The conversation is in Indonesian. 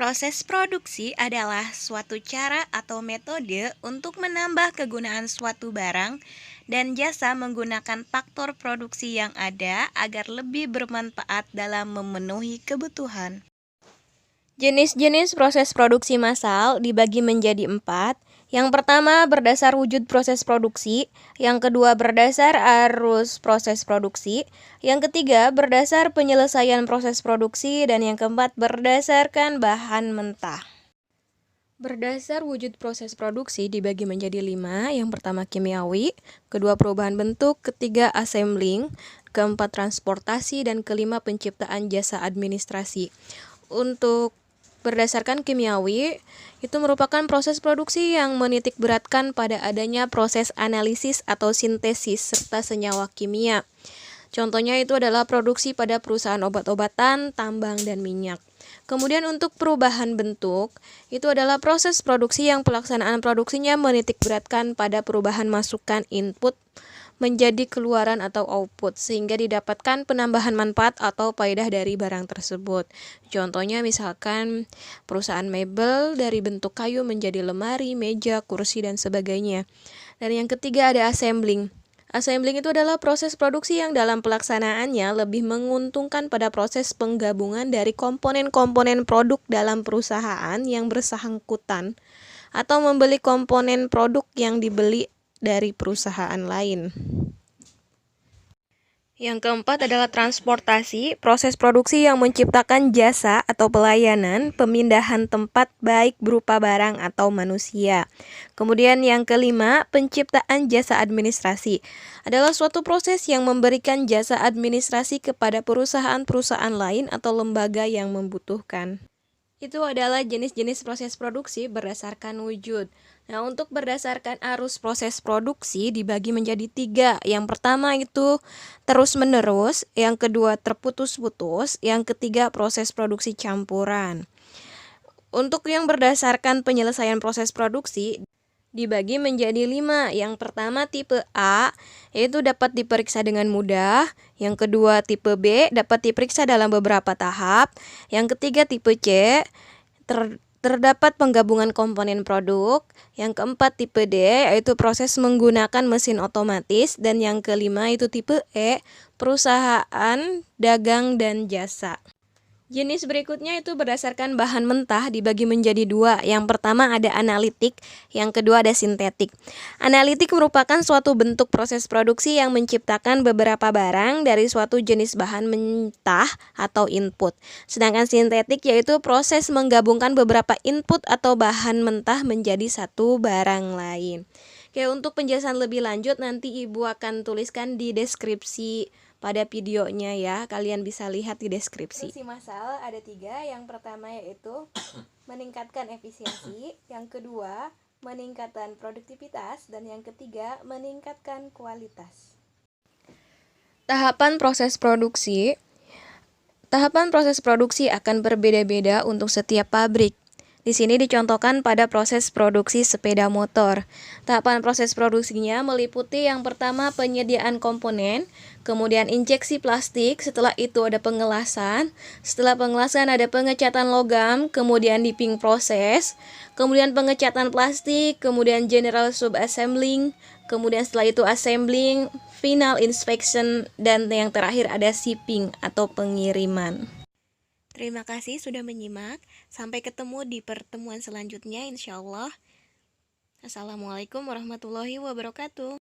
Proses produksi adalah suatu cara atau metode untuk menambah kegunaan suatu barang dan jasa menggunakan faktor produksi yang ada agar lebih bermanfaat dalam memenuhi kebutuhan. Jenis-jenis proses produksi massal dibagi menjadi 4. Yang pertama berdasar wujud proses produksi, yang kedua berdasar arus proses produksi, yang ketiga berdasar penyelesaian proses produksi, dan yang keempat berdasarkan bahan mentah. Berdasar wujud proses produksi dibagi menjadi 5. Yang pertama kimiawi, kedua perubahan bentuk, ketiga assembling, keempat transportasi, dan kelima penciptaan jasa administrasi. Untuk berdasarkan kimiawi, itu merupakan proses produksi yang menitik beratkan pada adanya proses analisis atau sintesis serta senyawa kimia. Contohnya itu adalah produksi pada perusahaan obat-obatan, tambang, dan minyak. Kemudian untuk perubahan bentuk, itu adalah proses produksi yang pelaksanaan produksinya menitik beratkan pada perubahan masukan input menjadi keluaran atau output sehingga didapatkan penambahan manfaat atau faedah dari barang tersebut. Contohnya misalkan perusahaan mebel dari bentuk kayu menjadi lemari, meja, kursi, dan sebagainya. Dan yang ketiga ada assembling. Assembling itu adalah proses produksi yang dalam pelaksanaannya lebih menguntungkan pada proses penggabungan dari komponen-komponen produk dalam perusahaan yang bersangkutan atau membeli komponen produk yang dibeli dari perusahaan lain. Yang keempat adalah transportasi, proses produksi yang menciptakan jasa atau pelayanan pemindahan tempat baik berupa barang atau manusia. Kemudian yang kelima, penciptaan jasa administrasi adalah suatu proses yang memberikan jasa administrasi kepada perusahaan-perusahaan lain atau lembaga yang membutuhkan. Itu adalah jenis-jenis proses produksi berdasarkan wujud. Nah, untuk berdasarkan arus proses produksi dibagi menjadi 3. Yang pertama itu terus-menerus, yang kedua terputus-putus, yang ketiga proses produksi campuran. Untuk yang berdasarkan penyelesaian proses produksi dibagi menjadi 5. Yang pertama tipe A, yaitu dapat diperiksa dengan mudah. Yang kedua tipe B, dapat diperiksa dalam beberapa tahap. Yang ketiga tipe C, terdapat penggabungan komponen produk. Yang keempat tipe D, yaitu proses menggunakan mesin otomatis. Dan yang kelima itu tipe E, perusahaan, dagang, dan jasa. Jenis berikutnya itu berdasarkan bahan mentah dibagi menjadi 2. Yang pertama ada analitik, yang kedua ada sintetik. Analitik merupakan suatu bentuk proses produksi yang menciptakan beberapa barang dari suatu jenis bahan mentah atau input. Sedangkan sintetik yaitu proses menggabungkan beberapa input atau bahan mentah menjadi satu barang lain. Oke, untuk penjelasan lebih lanjut nanti Ibu akan tuliskan di deskripsi pada videonya ya, kalian bisa lihat di deskripsi. Produksi massal ada 3. Yang pertama yaitu meningkatkan efisiensi, yang kedua meningkatkan produktivitas, dan yang ketiga meningkatkan kualitas. Tahapan proses produksi. Tahapan proses produksi akan berbeda-beda untuk setiap pabrik. Di sini dicontohkan pada proses produksi sepeda motor. Tahapan proses produksinya meliputi yang pertama penyediaan komponen, kemudian injeksi plastik, setelah itu ada pengelasan, setelah pengelasan ada pengecatan logam, kemudian dipping proses, kemudian pengecatan plastik, kemudian general subassembling, kemudian setelah itu assembling, final inspection, dan yang terakhir ada shipping atau pengiriman. Terima kasih sudah menyimak. Sampai ketemu di pertemuan selanjutnya insya Allah. Assalamualaikum warahmatullahi wabarakatuh.